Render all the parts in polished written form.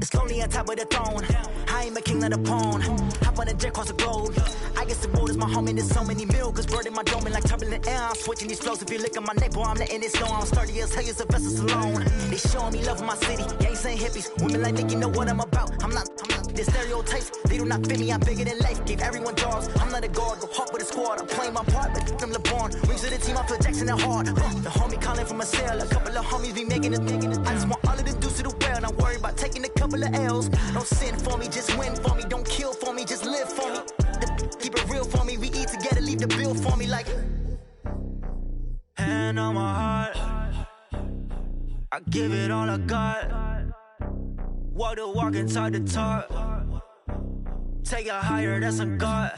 It's lonely on top of the throne. I ain't a king of the pawn. Hop on a jet across the globe. I guess the world is my home and there's so many miracles. Bird in my dome and like turbulent air. I'm switching these flows. If you look at my neck, boy, I'm letting it snow. I'm sturdy as hell, as a vessel alone. They showing me love in my city. Gangs ain't hippies. Women like Nicky know what I'm about. I'm not their stereotypes. They do not fit me. I'm bigger than life. Gave everyone jobs. I'm not a guard. Go hard with a squad. I'm playing my part, but them LeBron. Rings to the team. I feel Jackson and hard. The homie calling from a cell. A couple of homies be making it. I just want all of them dudes to the well. Not worry about taking a couple of L's. Don't sin for me, just win for me. Don't kill for me, just live for me. Keep it real for me. We eat together, leave the bill for me like. Hand on my heart, I give it all I got. Walk the walk and talk the talk. Take it higher, that's a God.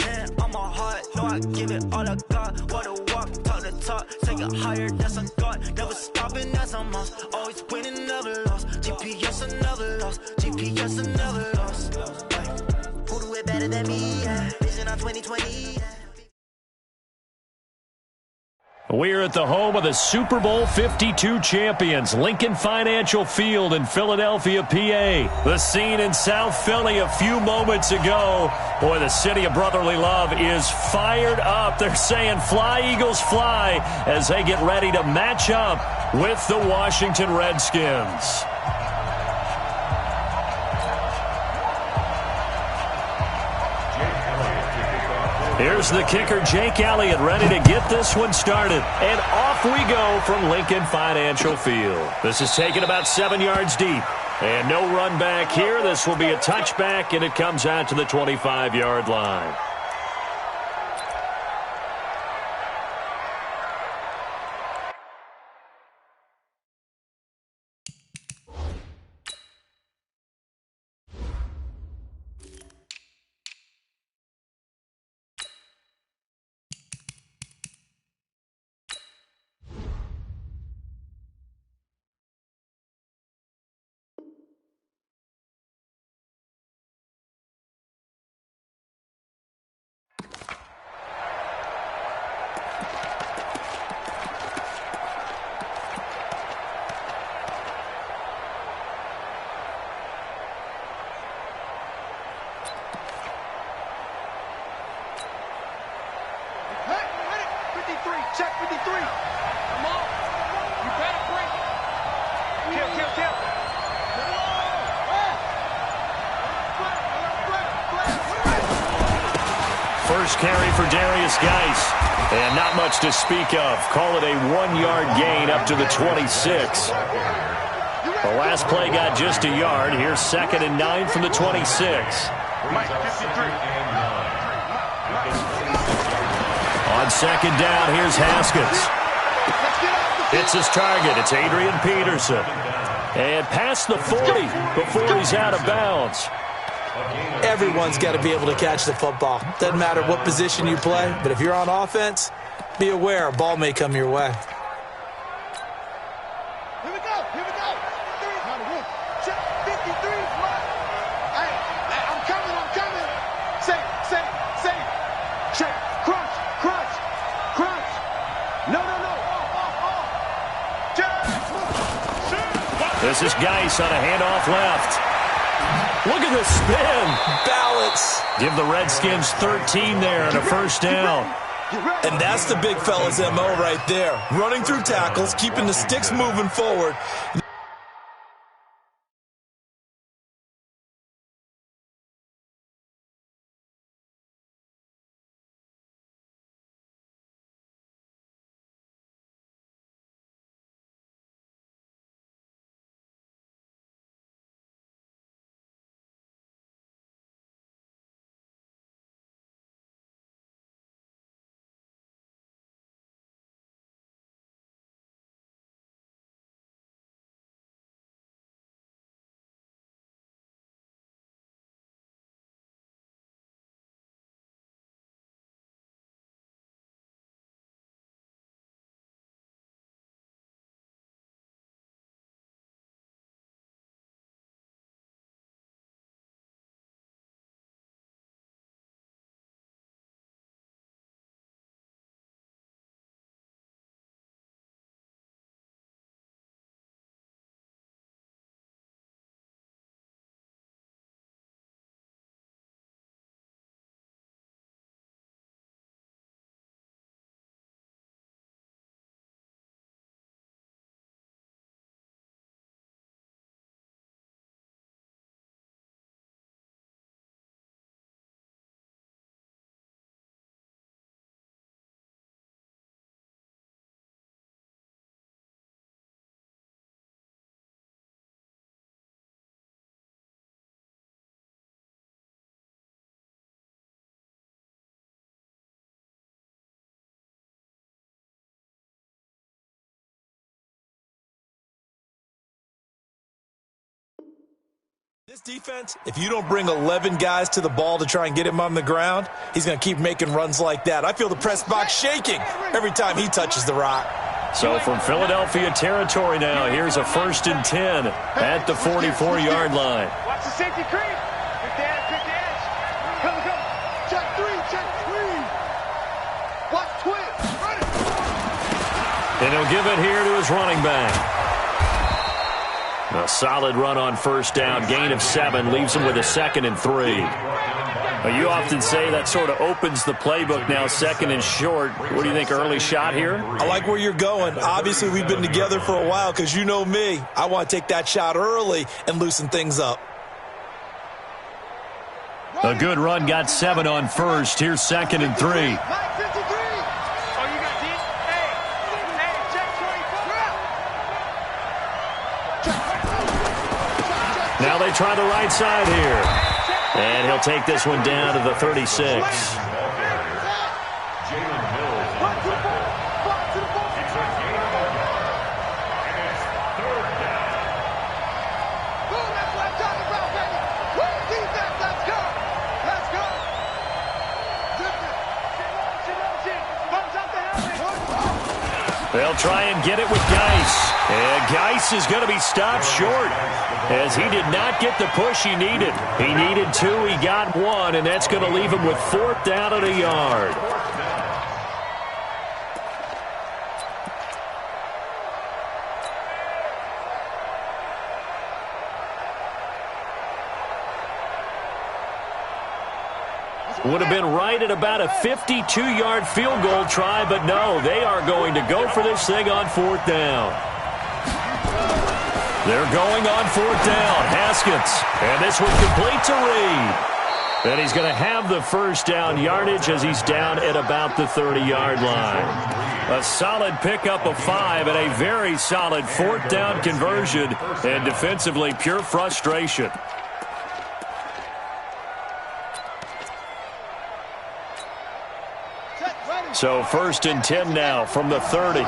Hand on my heart, no, I give it all I got. Walk the walk, talk the talk. Take it higher, that's a God. Never stopping, that's a must. Always winning, never lost. GPS, I never lost. GPS, I never lost. Who do it better than me? Yeah. Vision on 2020. Yeah. We're at the home of the Super Bowl 52 champions, Lincoln Financial Field in Philadelphia, PA. The scene in South Philly a few moments ago. Boy, the city of brotherly love is fired up. They're saying fly, Eagles, fly, as they get ready to match up with the Washington Redskins. Here's the kicker, Jake Elliott, ready to get this one started. And off we go from Lincoln Financial Field. This is taken about 7 yards deep. And no run back here. This will be a touchback, and it comes out to the 25-yard line. Check 53. Come on. You better bring it. Kill. First carry for Darius Geis. And not much to speak of. Call it a 1-yard gain up to the 26. The last play got just a yard. Here's 2nd and 9 from the 26. On 2nd down, here's Haskins. It's his target. It's Adrian Peterson. And past the 40 before he's out of bounds. Everyone's got to be able to catch the football. Doesn't matter what position you play, but if you're on offense, be aware a ball may come your way. Here we go. 53 is mine. Hey, I'm coming. Say. Check. Crunch. No. This is Geis on a handoff left. Look at the spin. Balance. Give the Redskins 13 there and a first down. And that's the big fella's MO right there. Running through tackles, keeping the sticks moving forward. This defense, if you don't bring 11 guys to the ball to try and get him on the ground, he's going to keep making runs like that. I feel the press box shaking every time he touches the rock. So from Philadelphia territory now, here's a 1st and 10 at the 44-yard line. Watch the safety creep. Pick the edge. Come. Check three. Watch twist. Run it. And he'll give it here to his running back. A solid run on 1st down. Gain of 7 leaves him with a 2nd and 3. You often say that sort of opens the playbook now, 2nd and short. What do you think, early shot here? I like where you're going. Obviously, we've been together for a while because you know me. I want to take that shot early and loosen things up. A good run, got 7 on 1st. Here's 2nd and 3. Oh, you got D? Hey, check 24. Now they try the right side here. And he'll take this one down to the 36. They'll try and get it with Geis. And Geis is going to be stopped short as he did not get the push he needed. He needed 2, he got 1, and that's going to leave him with 4th down at a yard. Would have been right at about a 52-yard field goal try, but no, they are going to go for this thing on 4th down. They're going on 4th down. Haskins, and this one complete to Reed. And he's going to have the 1st down yardage as he's down at about the 30-yard line. A solid pickup of 5 and a very solid 4th down conversion, and defensively pure frustration. So 1st and 10 now from the 30.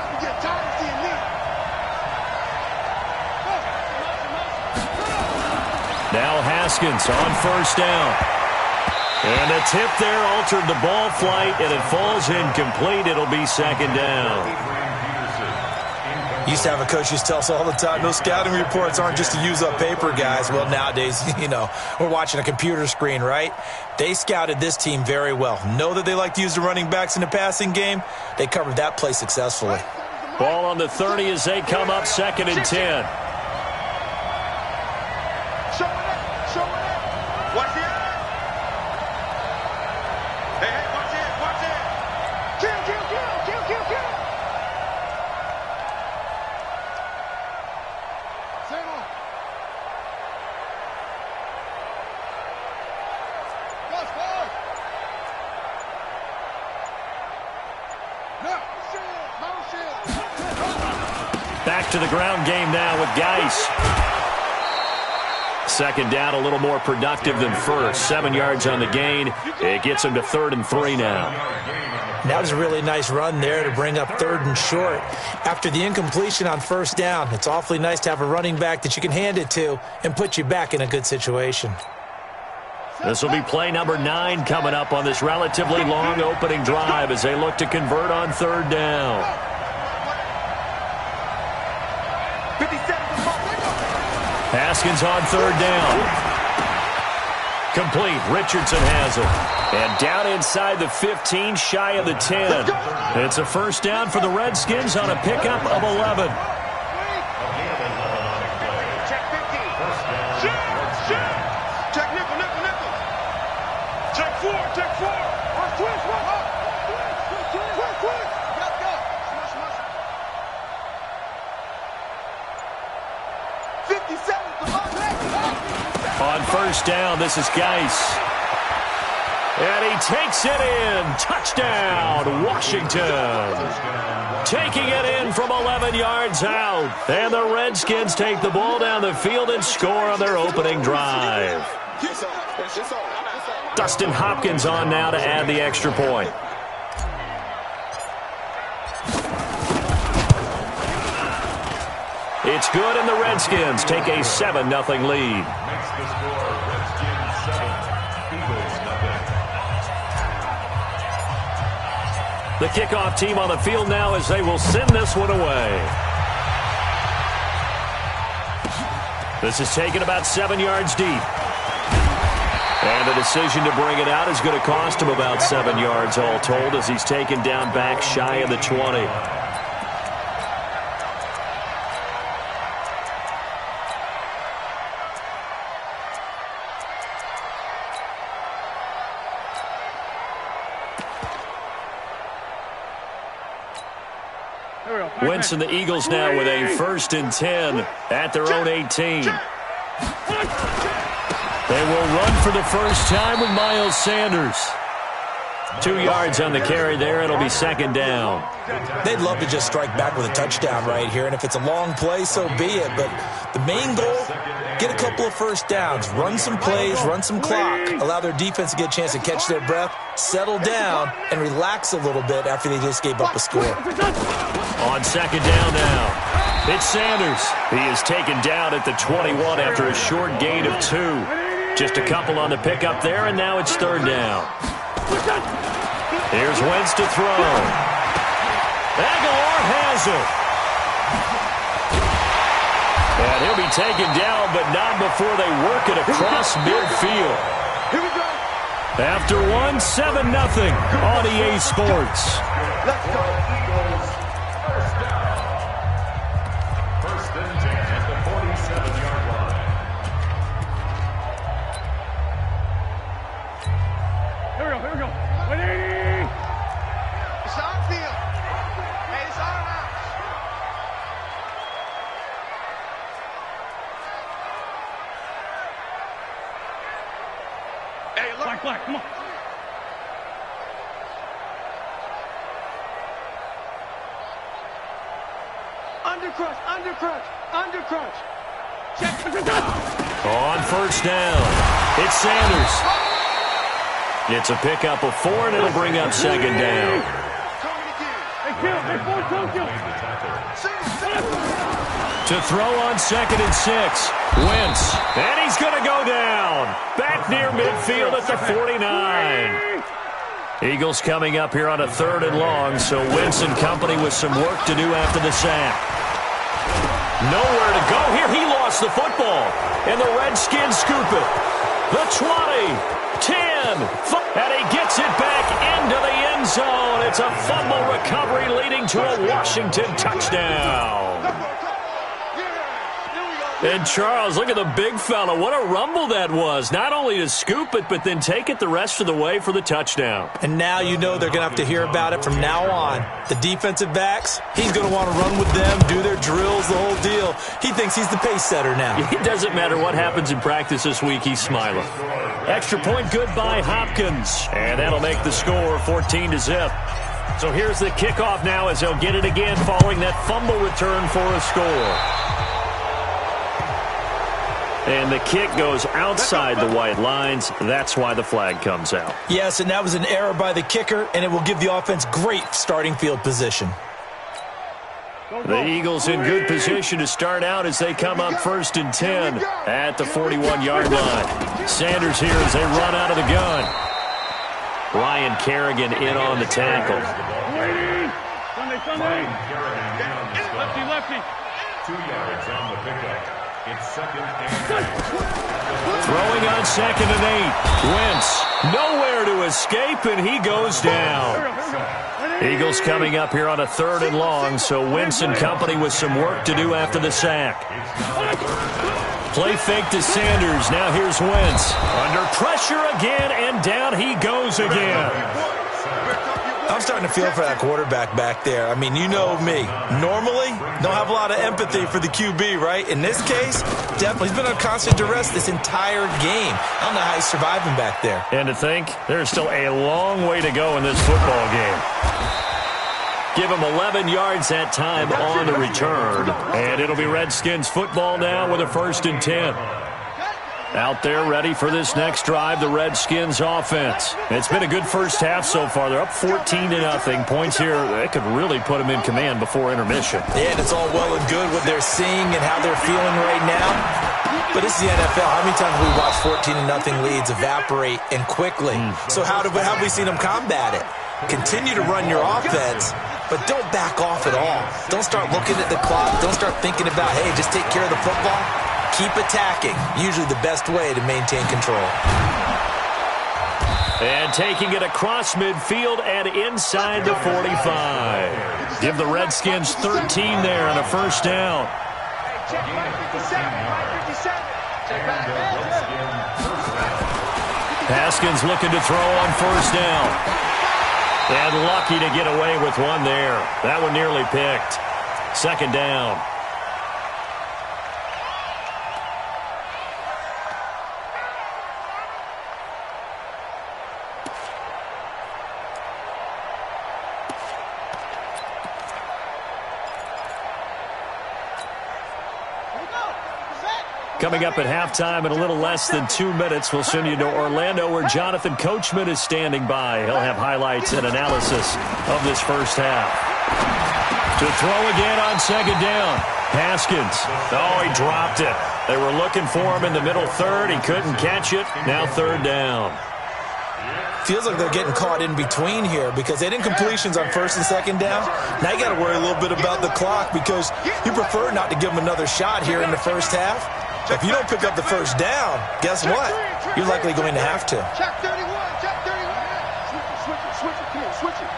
Now Haskins on 1st down. And a tip there altered the ball flight, and it falls incomplete. It'll be 2nd down. Used to have a coach used to tell us all the time, those scouting reports aren't just to use up paper, guys. Well, nowadays, we're watching a computer screen, right? They scouted this team very well. Know that they like to use the running backs in the passing game. They covered that play successfully. Ball on the 30 as they come up 2nd and 10. Watch it. Hey, watch it. Kill. Back to the ground game now with Geis. 2nd down, a little more productive than 1st. 7 yards on the gain. It gets him to 3rd and 3 now. That was a really nice run there to bring up 3rd and short. After the incompletion on 1st down, it's awfully nice to have a running back that you can hand it to and put you back in a good situation. This will be play number 9 coming up on this relatively long opening drive as they look to convert on 3rd down. Haskins on 3rd down. Complete. Richardson has it. And down inside the 15, shy of the 10. It's a 1st down for the Redskins on a pickup of 11. Check 50. Check nickel. Check 4. Twist. Let's go. 57. On 1st down, this is Geis. And he takes it in. Touchdown, Washington. Taking it in from 11 yards out. And the Redskins take the ball down the field and score on their opening drive. Dustin Hopkins on now to add the extra point. It's good, and the Redskins take a 7-0 lead. The kickoff team on the field now as they will send this one away. This is taken about 7 yards deep. And the decision to bring it out is going to cost him about 7 yards all told as he's taken down back shy of the 20. Wentz and the Eagles now with a 1st and 10 at their own 18. They will run for the first time with Miles Sanders. 2 yards on the carry there. It'll be 2nd down. They'd love to just strike back with a touchdown right here, and if it's a long play, so be it. But the main goal, get a couple of first downs, run some plays, run some clock, allow their defense to get a chance to catch their breath, settle down, and relax a little bit after they just gave up a score. On 2nd down now, it's Sanders. He is taken down at the 21 after a short gain of 2. Just a couple on the pickup there, and now it's 3rd down. Here's Wentz to throw. Aguilar has it. And he'll be taken down, but not before they work it across midfield. After one, 7-0 on EA Sports. Let's go. Black, come on. Undercrunch. Check. On 1st down, it's Sanders. It's a pickup of 4, and it'll bring up 2nd down. To throw on 2nd and 6. Wentz, and he's going to go down. Back near midfield at the 49. Eagles coming up here on a 3rd and long, so Wentz and company with some work to do after the sack. Nowhere to go here. He lost the football, and the Redskins scoop it. The 20, 10, and he gets it back into the end zone. It's a fumble recovery leading to a Washington touchdown. And Charles, look at the big fella. What a rumble that was. Not only to scoop it, but then take it the rest of the way for the touchdown. And now you know they're going to have to hear about it from now on. The defensive backs, he's going to want to run with them, do their drills, the whole deal. He thinks he's the pace setter now. It doesn't matter what happens in practice this week, he's smiling. Extra point good by Hopkins. And that'll make the score 14-0. So here's the kickoff now as they'll get it again following that fumble return for a score. And the kick goes outside the white lines. That's why the flag comes out. Yes, and that was an error by the kicker, and it will give the offense great starting field position. The Eagles in good position to start out as they come up 1st and 10 at the 41-yard line. Sanders here as they run out of the gun. Ryan Kerrigan in on the tackle. Lefty. 2 yards on the pickup. It's 2nd and 8. Throwing on 2nd and 8. Wentz nowhere to escape, and he goes down. Eagles coming up here on a 3rd and long, so Wentz and company with some work to do after the sack. Play fake to Sanders. Now here's Wentz. Under pressure again, and down he goes again. I'm starting to feel for that quarterback back there. I mean, you know me. Normally, don't have a lot of empathy for the QB, right? In this case, definitely. He's been on constant duress this entire game. I don't know how he's surviving back there. And to think, there's still a long way to go in this football game. Give him 11 yards that time on the return. And it'll be Redskins football now with a 1st and 10. Out there ready for this next drive, the Redskins offense. It's been a good first half so far. They're up 14-0. Points here, they could really put them in command before intermission. Yeah, and it's all well and good what they're seeing and how they're feeling right now. But this is the NFL. How many times have we watched 14-0 leads evaporate and quickly? So how have we seen them combat it? Continue to run your offense, but don't back off at all. Don't start looking at the clock. Don't start thinking about, hey, just take care of the football. Keep attacking. Usually the best way to maintain control. And taking it across midfield and inside the 45. Give the Redskins 13 there on a first down. Haskins looking to throw on first down. And lucky to get away with one there. That one nearly picked. Second down. Coming up at halftime in a little less than 2 minutes, we'll send you to Orlando where Jonathan Coachman is standing by. He'll have highlights and analysis of this first half. To throw again on second down. Haskins. Oh, he dropped it. They were looking for him in the middle third. He couldn't catch it. Now third down. Feels like they're getting caught in between here because they didn't completions on first and second down. Now you got to worry a little bit about the clock because you prefer not to give them another shot here in the first half. If you don't pick up the first down, guess what? You're likely going to have to. Check 31, check 31. Switch it, come on, switch it.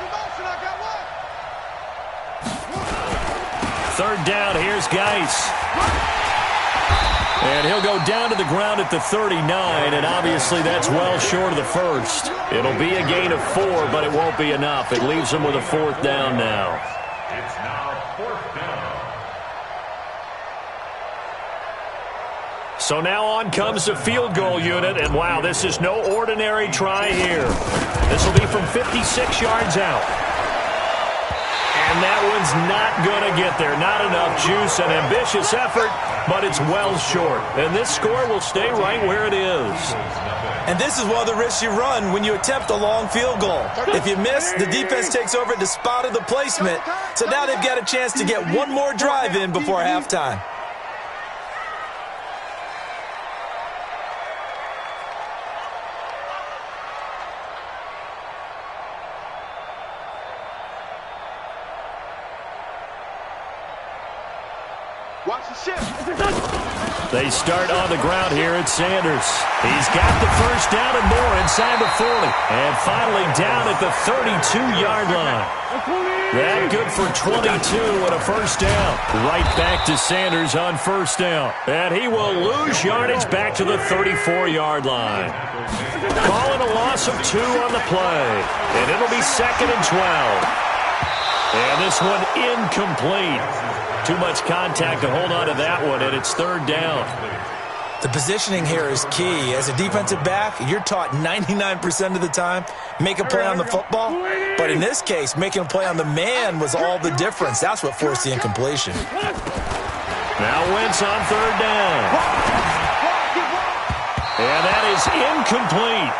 Motion, I got one. Third down, here's Geis. And he'll go down to the ground at the 39, and obviously that's well short of the first. It'll be a gain of 4, but it won't be enough. It leaves them with a fourth down now. It's now fourth down. So now on comes the field goal unit, and wow, this is no ordinary try here. This will be from 56 yards out. And that one's not going to get there. Not enough juice, an ambitious effort, but it's well short. And this score will stay right where it is. And this is one of the risks you run when you attempt a long field goal. If you miss, the defense takes over at the spot of the placement. So now they've got a chance to get one more drive in before halftime. Watch the shift. They start on the ground here at Sanders. He's got the first down and more inside the 40. And finally down at the 32-yard line. That good for 22 and a first down. Right back to Sanders on first down. And he will lose yardage back to the 34-yard line. Calling a loss of 2 on the play. And it'll be 2nd and 12. And this one incomplete. Too much contact to hold on to that one, and it's third down. The positioning here is key. As a defensive back, you're taught 99% of the time, make a play on the football. But in this case, making a play on the man was all the difference. That's what forced the incompletion. Now Wentz on third down. And that is incomplete.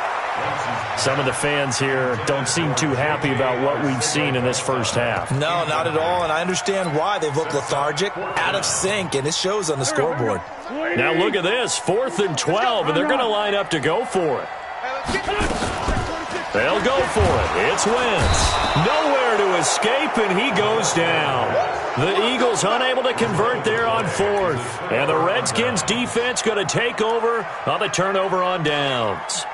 Some of the fans here don't seem too happy about what we've seen in this first half. No, not at all, and I understand why. They've looked lethargic, out of sync, and it shows on the scoreboard. Now look at this, 4th and 12, and they're going to line up to go for it. They'll go for it. It's Wentz. Nowhere to escape, and he goes down. The Eagles unable to convert there on 4th, and the Redskins defense going to take over on the turnover on downs.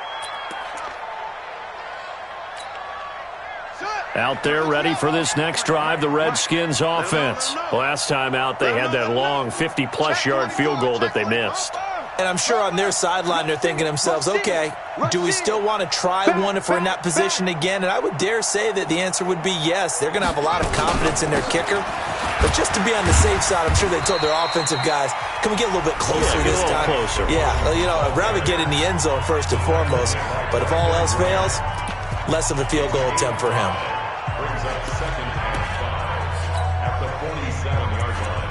Out there ready for this next drive, the Redskins offense. Last time out, they had that long 50-plus yard field goal that they missed. And I'm sure on their sideline they're thinking to themselves, okay, do we still want to try one if we're in that position again? And I would dare say that the answer would be yes. They're going to have a lot of confidence in their kicker. But just to be on the safe side, I'm sure they told their offensive guys, can we get a little bit closer this time? Closer. Yeah, you know, I'd rather get in the end zone first and foremost. But if all else fails, less of a field goal attempt for him. Brings up 2nd and 5 at the 47-yard line.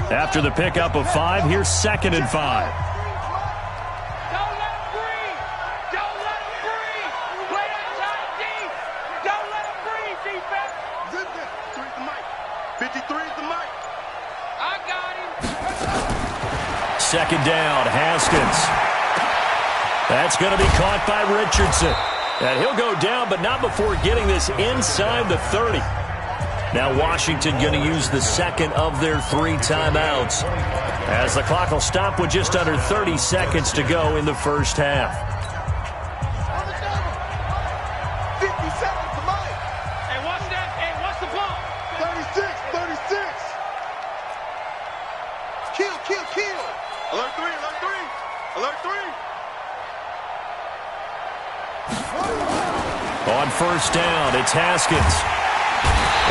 After the pickup of 5, here's 2nd and 5. Don't let him breathe. Don't let him breathe. Play outside deep. Don't let him breathe, defense. 53's the mic. 53's the mic. I got him. 2nd down, Haskins. That's going to be caught by Richardson. And he'll go down, but not before getting this inside the 30. Now Washington going to use the second of their 3 timeouts, as the clock will stop with just under 30 seconds to go in the first half. 50 seconds to Mike. Hey, what's that? Hey, what's the ball? 36. Kill. Alert 3. Alert 3. On first down, it's Haskins.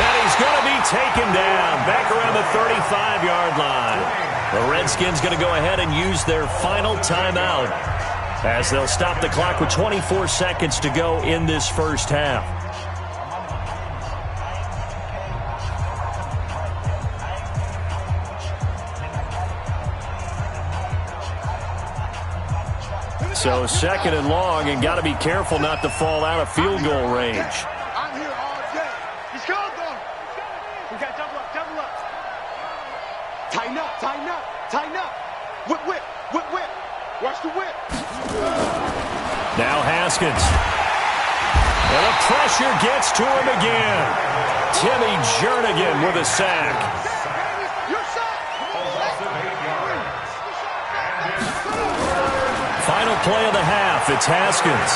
And he's going to be taken down back around the 35-yard line. The Redskins going to go ahead and use their final timeout, as they'll stop the clock with 24 seconds to go in this first half. So 2nd and long, and got to be careful not to fall out of field goal range. I'm here all day. He's coming. We got double up. Tighten up. Whip. Watch the whip. Now Haskins. And the pressure gets to him again. Timmy Jernigan with a sack. Final play of the half, it's Haskins.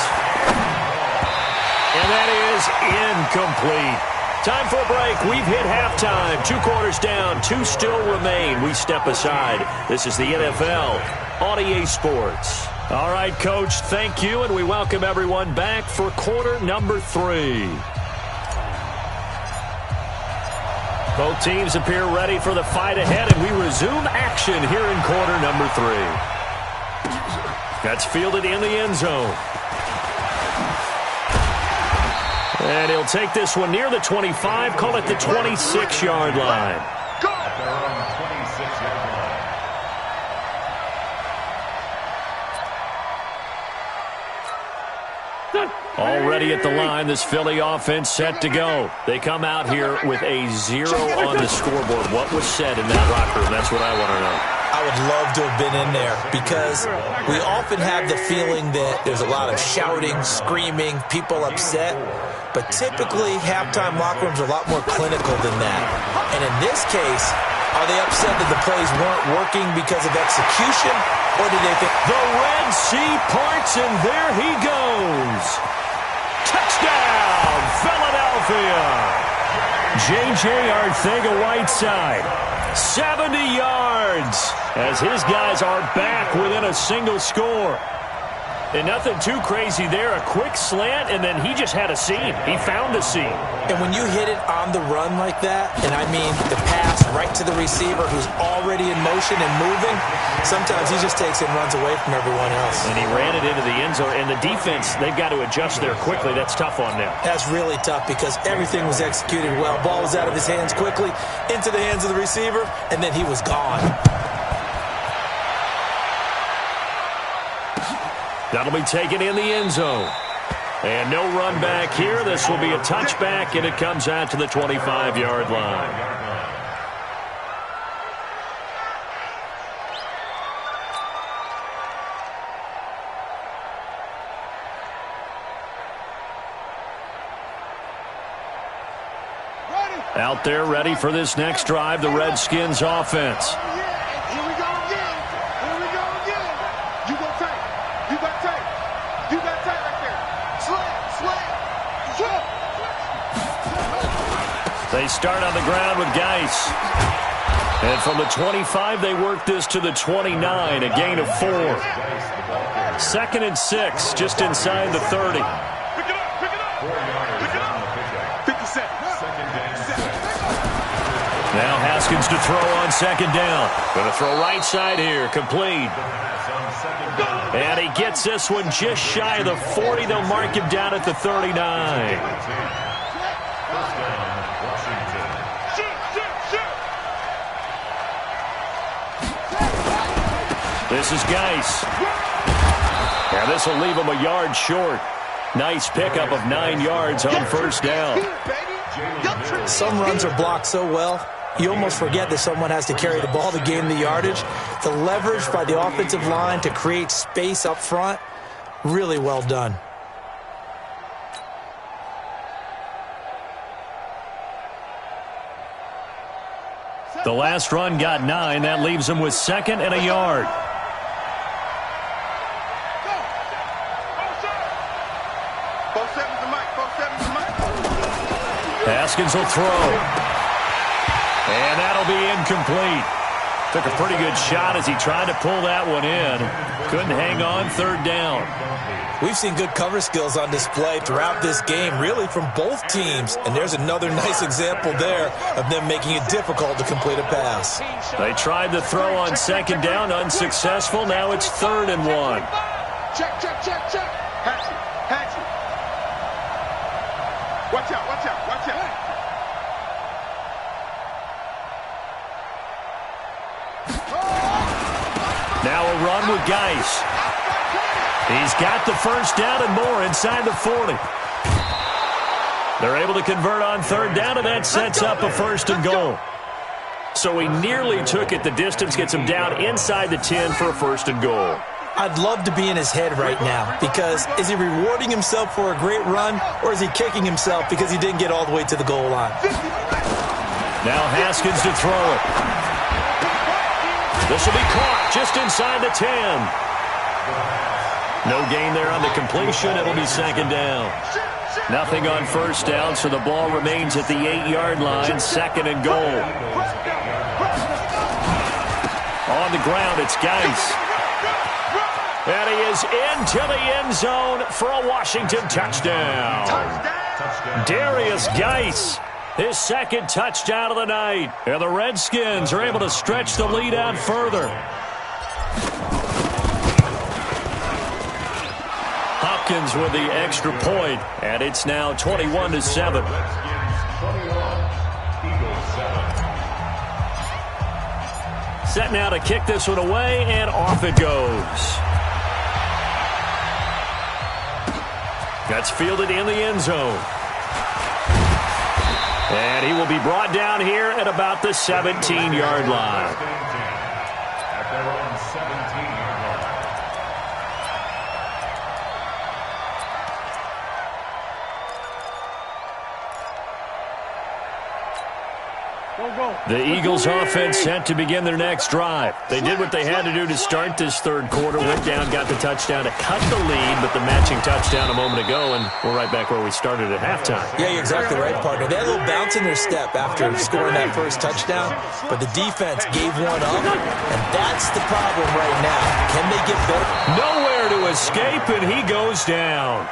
And that is incomplete. Time for a break. We've hit halftime. 2 quarters down, 2 still remain. We step aside. This is the NFL on EA Sports. All right, Coach, thank you, and we welcome everyone back for quarter number 3. Both teams appear ready for the fight ahead, and we resume action here in quarter number 3. That's fielded in the end zone. And he'll take this one near the 25, call it the 26-yard line. Already at the line, this Philly offense set to go. They come out here with a 0 on the scoreboard. What was said in that locker room? That's what I want to know. I would love to have been in there, because we often have the feeling that there's a lot of shouting, screaming, people upset. But typically, halftime locker rooms are a lot more clinical than that. And in this case, are they upset that the plays weren't working because of execution? Or do they think the Red Sea parts, and there he goes. Touchdown, Philadelphia. J.J. Arcega-Whiteside, 70 yards, as his guys are back within a single score. And nothing too crazy there. A quick slant, and then he just had a seam. He found a seam. And when you hit it on the run like that, and I mean the pass right to the receiver who's already in motion and moving, sometimes he just takes it and runs away from everyone else. And he ran it into the end zone. And the defense, they've got to adjust there quickly. That's tough on them. That's really tough, because everything was executed well. Ball was out of his hands quickly, into the hands of the receiver, and then he was gone. That'll be taken in the end zone. And no run back here. This will be a touchback, and it comes out to the 25-yard line. Out there ready for this next drive, the Redskins offense. They start on the ground with Geis. And from the 25, they work this to the 29, a gain of 4. 2nd and 6, just inside the 30. Pick it up. 57. Now Haskins to throw on 2nd down. Going to throw right side here, complete. And he gets this one just shy of the 40. They'll mark him down at the 39. This is Geis. And this will leave him a yard short. Nice pickup of 9 yards on first down. Some runs are blocked so well, you almost forget that someone has to carry the ball to gain the yardage. The leverage by the offensive line to create space up front, really well done. The last run got 9. That leaves him with 2nd and a yard. Haskins will throw. And that'll be incomplete. Took a pretty good shot as he tried to pull that one in. Couldn't hang on, 3rd down. We've seen good cover skills on display throughout this game, really from both teams. And there's another nice example there of them making it difficult to complete a pass. They tried to throw on 2nd down, unsuccessful. Now it's 3rd and 1. Check, check, check, check. Hatch. Watch out, watch out, watch out. Now a run with Geis. He's got the first down and more inside the 40. They're able to convert on 3rd down, and that sets up a 1st and goal. So he nearly took it. The distance gets him down inside the 10 for a 1st and goal. I'd love to be in his head right now, because is he rewarding himself for a great run, or is he kicking himself because he didn't get all the way to the goal line? Now Haskins to throw it. This will be caught just inside the 10. No gain there on the completion. It'll be 2nd down. Nothing on 1st down, so the ball remains at the 8-yard line. 2nd and goal. On the ground, it's Geis. And he is into the end zone for a Washington touchdown. Darius Geis, his 2nd touchdown of the night. And the Redskins are able to stretch the lead out further. Hopkins with the extra point, and it's now 21-7. Set now to kick this one away, and off it goes. That's fielded in the end zone. And he will be brought down here at about the 17-yard line. At their own 17-yard line. The Eagles offense set to begin their next drive. They did what they had to do to start this 3rd quarter. Went down, got the touchdown to cut the lead, but the matching touchdown a moment ago, and we're right back where we started at halftime. Yeah, you're exactly right, partner. They had a little bounce in their step after scoring that first touchdown, but the defense gave one up, and that's the problem right now. Can they get better? Nowhere to escape, and he goes down.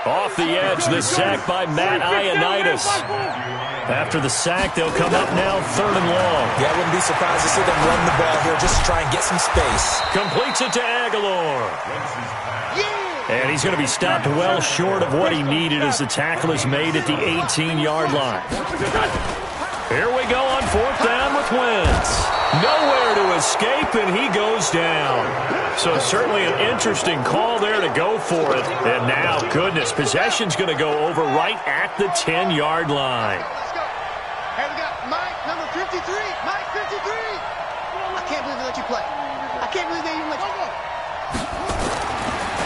Off the edge, the sack by Matt Ioannidis. After the sack, they'll come up now 3rd and long. Yeah, I wouldn't be surprised to see them run the ball here just to try and get some space. Completes it to Aguilar. And he's going to be stopped well short of what he needed as the tackle is made at the 18-yard line. Here we go on 4th down with Wentz. Nowhere to escape, and he goes down. So certainly an interesting call there to go for it. And now, goodness, possession's going to go over right at the 10-yard line. Let's go. Hey, we got Mike, number 53. Mike, 53. I can't believe they let you play. I can't believe they even let you go.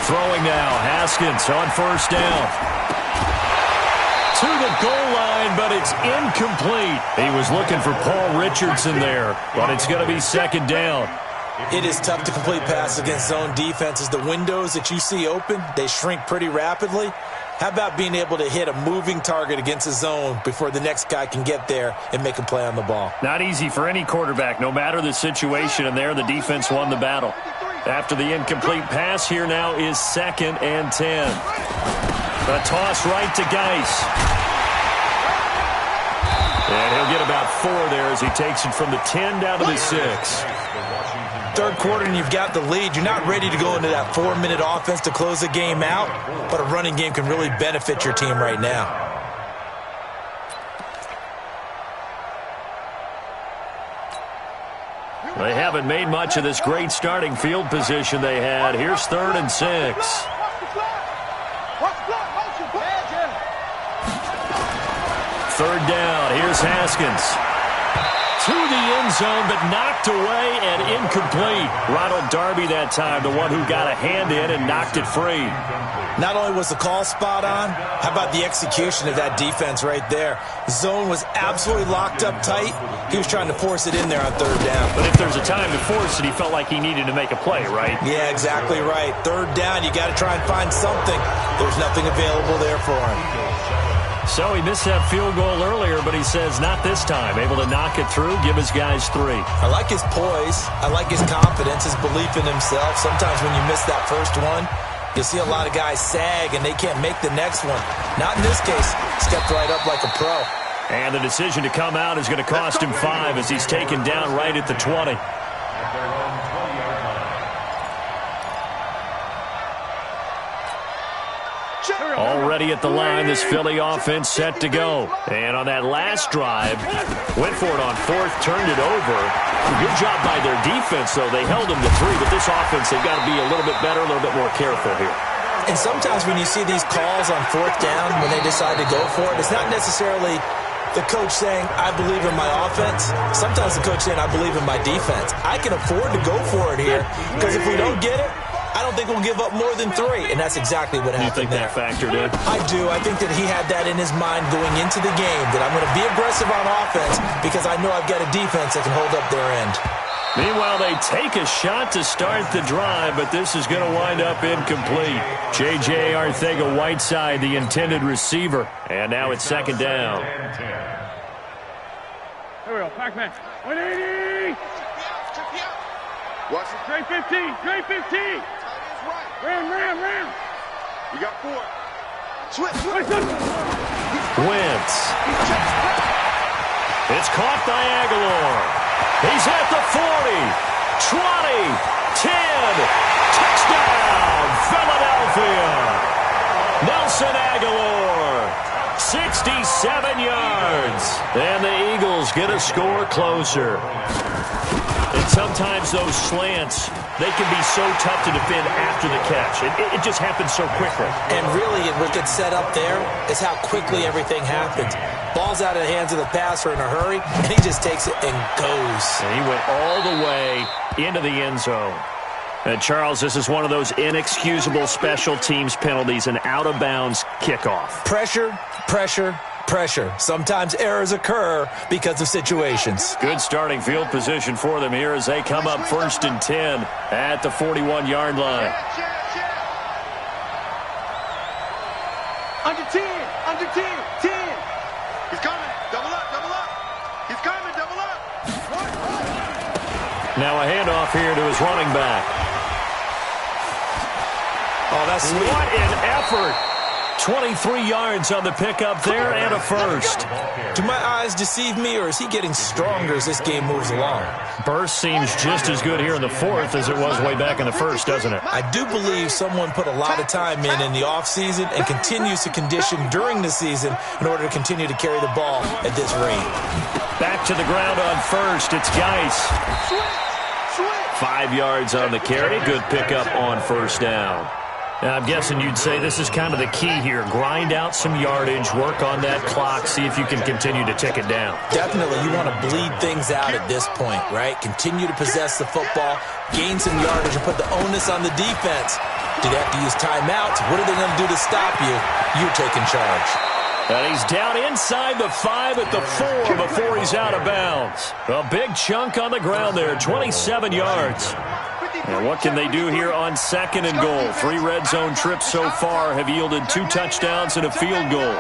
Throwing now, Haskins on 1st down. To the goal line, but it's incomplete. He was looking for Paul Richardson there, but it's going to be 2nd down. It is tough to complete passes against zone defenses. The windows that you see open, they shrink pretty rapidly. How about being able to hit a moving target against a zone before the next guy can get there and make a play on the ball? Not easy for any quarterback, no matter the situation, and there the defense won the battle. After the incomplete pass, here now is 2nd and 10. A toss right to Geis. And he'll get about 4 there as he takes it from the 10 down to the 6. 3rd quarter and you've got the lead. You're not ready to go into that 4-minute offense to close the game out, but a running game can really benefit your team right now. They haven't made much of this great starting field position they had. Here's 3rd and 6. Third down. Here's Haskins. To the end zone, but knocked away and incomplete. Ronald Darby that time, the one who got a hand in and knocked it free. Not only was the call spot on, how about the execution of that defense right there? Zone was absolutely locked up tight. He was trying to force it in there on 3rd down. But if there's a time to force it, he felt like he needed to make a play, right? Yeah, exactly right. 3rd down, you got to try and find something. There's nothing available there for him. So he missed that field goal earlier, but he says not this time. Able to knock it through, give his guys 3. I like his poise. I like his confidence, his belief in himself. Sometimes when you miss that first one, you'll see a lot of guys sag and they can't make the next one. Not in this case. Stepped right up like a pro. And the decision to come out is going to cost him 5 as he's taken down right at the 20. Already at the line, this Philly offense set to go. And on that last drive, went for it on 4th, turned it over. Good job by their defense, though. They held them to 3, but this offense, they've got to be a little bit better, a little bit more careful here. And sometimes when you see these calls on 4th down, when they decide to go for it, it's not necessarily the coach saying, I believe in my offense. Sometimes the coach saying, I believe in my defense. I can afford to go for it here, because if we don't get it, I don't think we'll give up more than 3, and that's exactly what happened there. You think that factored in? I do. I think that he had that in his mind going into the game, that I'm going to be aggressive on offense because I know I've got a defense that can hold up their end. Meanwhile, they take a shot to start the drive, but this is going to wind up incomplete. J.J. Arcega-Whiteside, the intended receiver, and now it's 2nd down. Here we go, Pac-Man. 180! Watch it. Straight 15, straight 15! Ram! You got 4. Switch. Wentz. It's caught by Aguilar. He's at the 40, 20, 10. Touchdown, Philadelphia. Nelson Aguilar, 67 yards. And the Eagles get a score closer. And sometimes those slants, they can be so tough to defend after the catch. It just happens so quickly. And really, what gets set up there is how quickly everything happens. Ball's out of the hands of the passer in a hurry, and he just takes it and goes. And he went all the way into the end zone. And Charles, this is one of those inexcusable special teams penalties, an out-of-bounds kickoff. Pressure. Sometimes errors occur because of situations. Good starting field position for them here as they come up 1st and 10 at the 41-yard line. Under 10. He's coming. Double up. He's coming. Double up. Now a handoff here to his running back. Oh, that's sweet. What an effort. 23 yards on the pickup there and a first. Do my eyes deceive me, or is he getting stronger as this game moves along? Burst seems just as good here in the 4th as it was way back in the 1st, doesn't it? I do believe someone put a lot of time in the offseason and continues to condition during the season in order to continue to carry the ball at this rate. Back to the ground on 1st. It's Geis. 5 yards on the carry. Good pickup on 1st down. Now, I'm guessing you'd say this is kind of the key here. Grind out some yardage, work on that clock, see if you can continue to tick it down. Definitely, you want to bleed things out at this point, right? Continue to possess the football, gain some yardage, and put the onus on the defense. Do they have to use timeouts? What are they going to do to stop you? You're taking charge. And he's down inside the 5 at the 4 before he's out of bounds. A big chunk on the ground there, 27 yards. And what can they do here on 2nd and goal? 3 red zone trips so far have yielded 2 touchdowns and a field goal.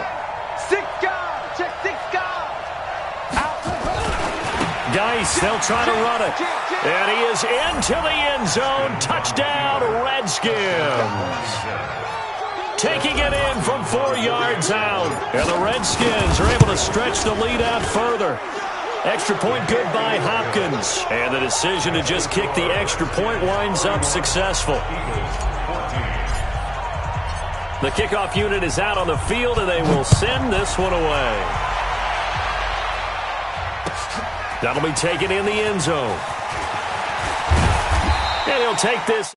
6 guys. Check 6 guys. Geis, they'll try to run it. And he is into the end zone. Touchdown, Redskins. Taking it in from 4 yards out. And the Redskins are able to stretch the lead out further. Extra point good by Hopkins. And the decision to just kick the extra point winds up successful. The kickoff unit is out on the field, and they will send this one away. That'll be taken in the end zone. And he'll take this.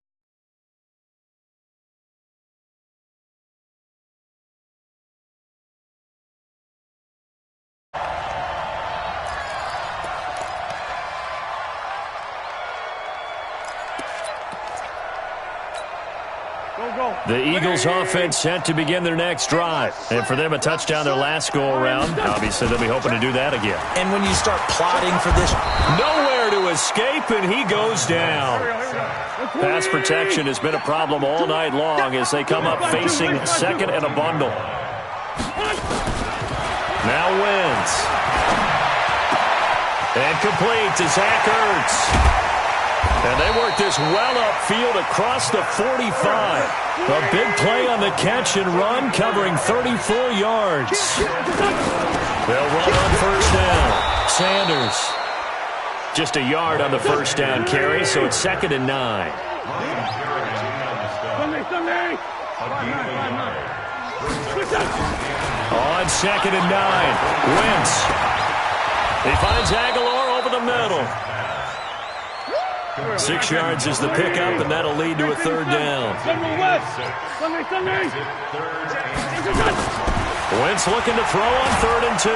The Eagles offense set to begin their next drive. And for them, a touchdown their last go-around. Obviously, they'll be hoping to do that again. And when you start plotting for this... Nowhere to escape, and he goes down. Pass protection has been a problem all night long as they come up facing second and a bundle. Now wins. And complete to Zach Ertz. And they work this well upfield across the 45. A big play on the catch and run, covering 34 yards. They'll run on first down. Sanders. Just a yard on the first down carry, so it's 2nd and 9. On 2nd and 9. Wentz. He finds Aguilar over the middle. 6 yards is the pickup, and that'll lead to a 3rd down. Wentz looking to throw on 3rd and 2.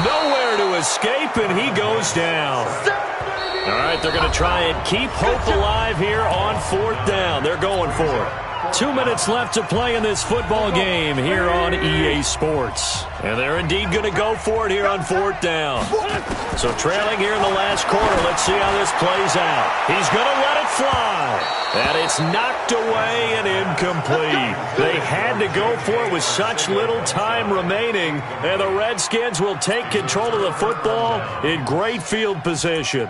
Nowhere to escape, and he goes down. All right, they're going to try and keep hope alive here on 4th down. They're going for it. 2 minutes left to play in this football game here on EA Sports. And they're indeed going to go for it here on 4th down. So trailing here in the last quarter, let's see how this plays out. He's going to let it fly. And it's knocked away and incomplete. They had to go for it with such little time remaining. And the Redskins will take control of the football in great field position.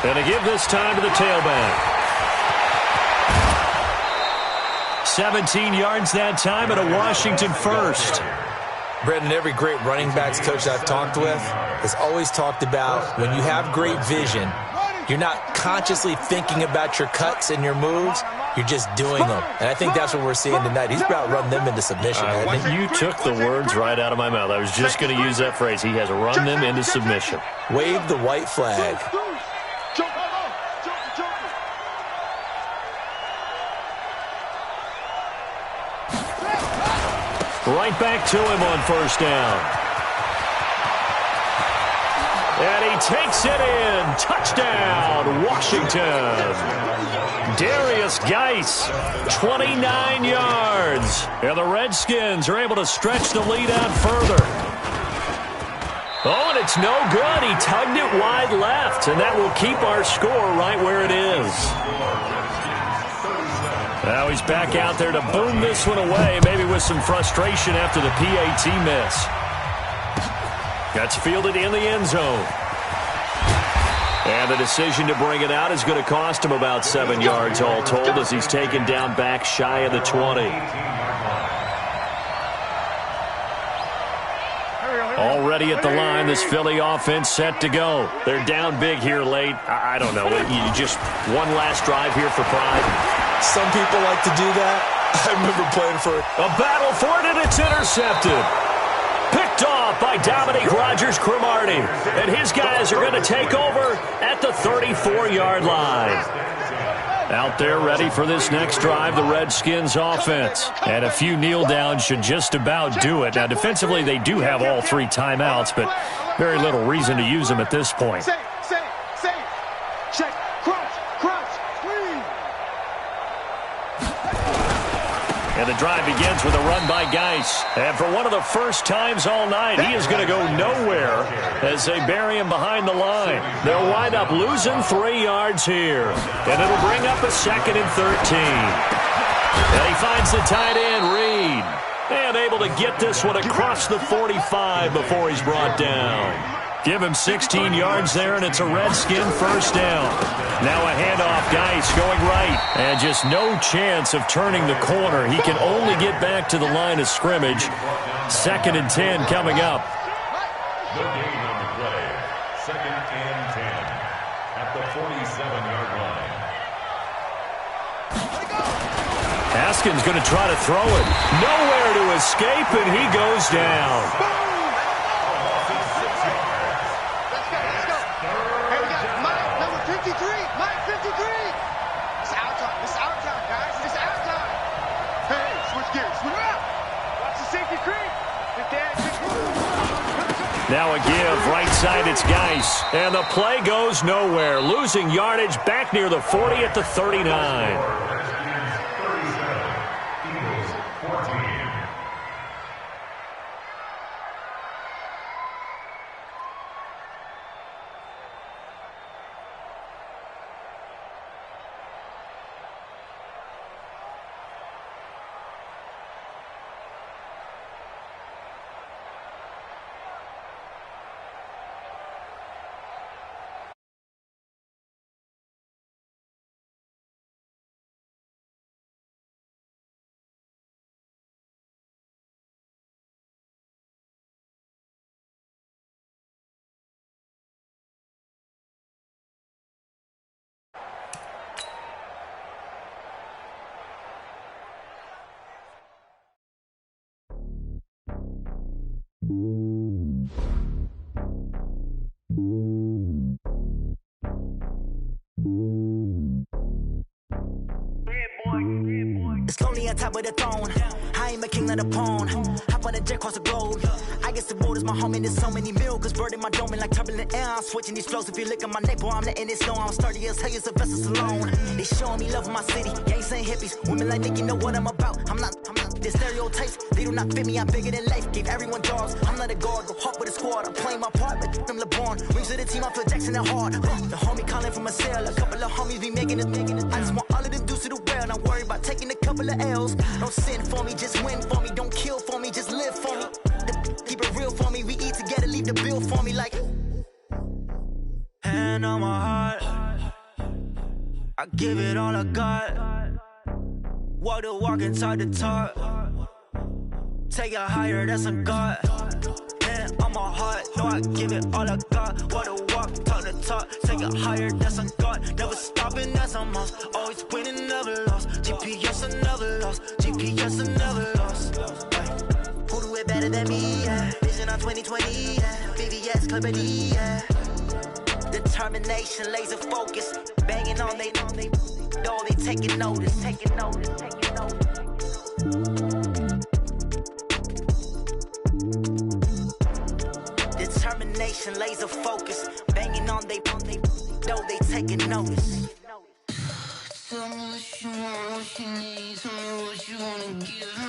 And to give this time to the tailback. 17 yards that time and a Washington first. Brendan, every great running backs coach I've talked with has always talked about when you have great vision, you're not consciously thinking about your cuts and your moves. You're just doing them. And I think that's what we're seeing tonight. He's about to run them into submission. You took the words right out of my mouth. I was just going to use that phrase. He has run them into submission. Wave the white flag. Right back to him on first down. And he takes it in. Touchdown, Washington. Darius Geis, 29 yards. And the Redskins are able to stretch the lead out further. Oh, and it's no good. He tugged it wide left, and that will keep our score right where it is. Now he's back out there to boom this one away, maybe with some frustration after the PAT miss. That's fielded in the end zone. And the decision to bring it out is going to cost him about 7 yards all told as he's taken down back shy of the 20. Already at the line, this Philly offense set to go. They're down big here late. I don't know. You just one last drive here for pride. Some people like to do that. I remember playing for it. A battle for it, and it's intercepted. Picked off by Dominique Rodgers-Cromartie. And his guys are going to take over at the 34-yard line. Out there ready for this next drive, the Redskins offense. And a few kneel downs should just about do it. Now, defensively, they do have all 3 timeouts, but very little reason to use them at this point. And the drive begins with a run by Geis. And for one of the first times all night, he is going to go nowhere as they bury him behind the line. They'll wind up losing 3 yards here. And it'll bring up a 2nd and 13. And he finds the tight end, Reed. And able to get this one across the 45 before he's brought down. Give him 16 yards there, and it's a Redskin first down. Now a handoff, Geis going right. And just no chance of turning the corner. He can only get back to the line of scrimmage. 2nd and 10 coming up. The game on the play. 2nd and 10 at the 47-yard line. Haskins going to try to throw it. Nowhere to escape, and he goes down. Let's go. Hey, we got Mike, number 53. Mike 53. It's our time. It's our time, guys. It's our time. Hey, switch gears. Switch up. Watch the safety creep. Now a give, right side, it's Geis. And the play goes nowhere. Losing yardage back near the 40 at the 39. It's lonely on top of the throne. I am a king of the pawn. Hop on a jet across the globe. I guess the world is my home and there's so many miracles. Bird in my dome and like turbulent air. I'm switching these flows. If you look at my neck, boy, I'm letting it snow. I'm sturdy as hell as a vessel alone. They showing me love in my city. Gangs and hippies. Women like Nick, you know what I'm about. I'm not the stereotypes. They do not fit me. I'm bigger than life. Gave everyone dogs. I'm not a guard. Go hawk with a squad. I'm playing my part, but I'm LeBron. Rings to the team. I feel Jackson and hard. The homie calling from a cell. A couple of homies be making it. I just want all of them dudes to do well. Not worry about taking a couple of L's. Don't sin for me, just win for me. Don't kill for me, just live for me. Keep it real for me. We eat together, leave the bill for me like. Hand on my heart, I give it all I got. Walk the walk inside the talk. Take it higher, that's a God. Hand on my heart, no, I give it all I got. Walk the walk, talk the talk. Take it higher, that's a God. Never stopping, that's a must. Always winning, never lost. GPS, I never lost. GPS, I never lost. Who do it better than me? Yeah. Vision on 2020. Yeah. VVS, Clarity. Yeah. Determination, laser focus. Banging on they know they taking notice. Taking notice. Determination, laser focus. Banging on they know they taking notice. Tell me what you want, what you need. Tell me what you wanna give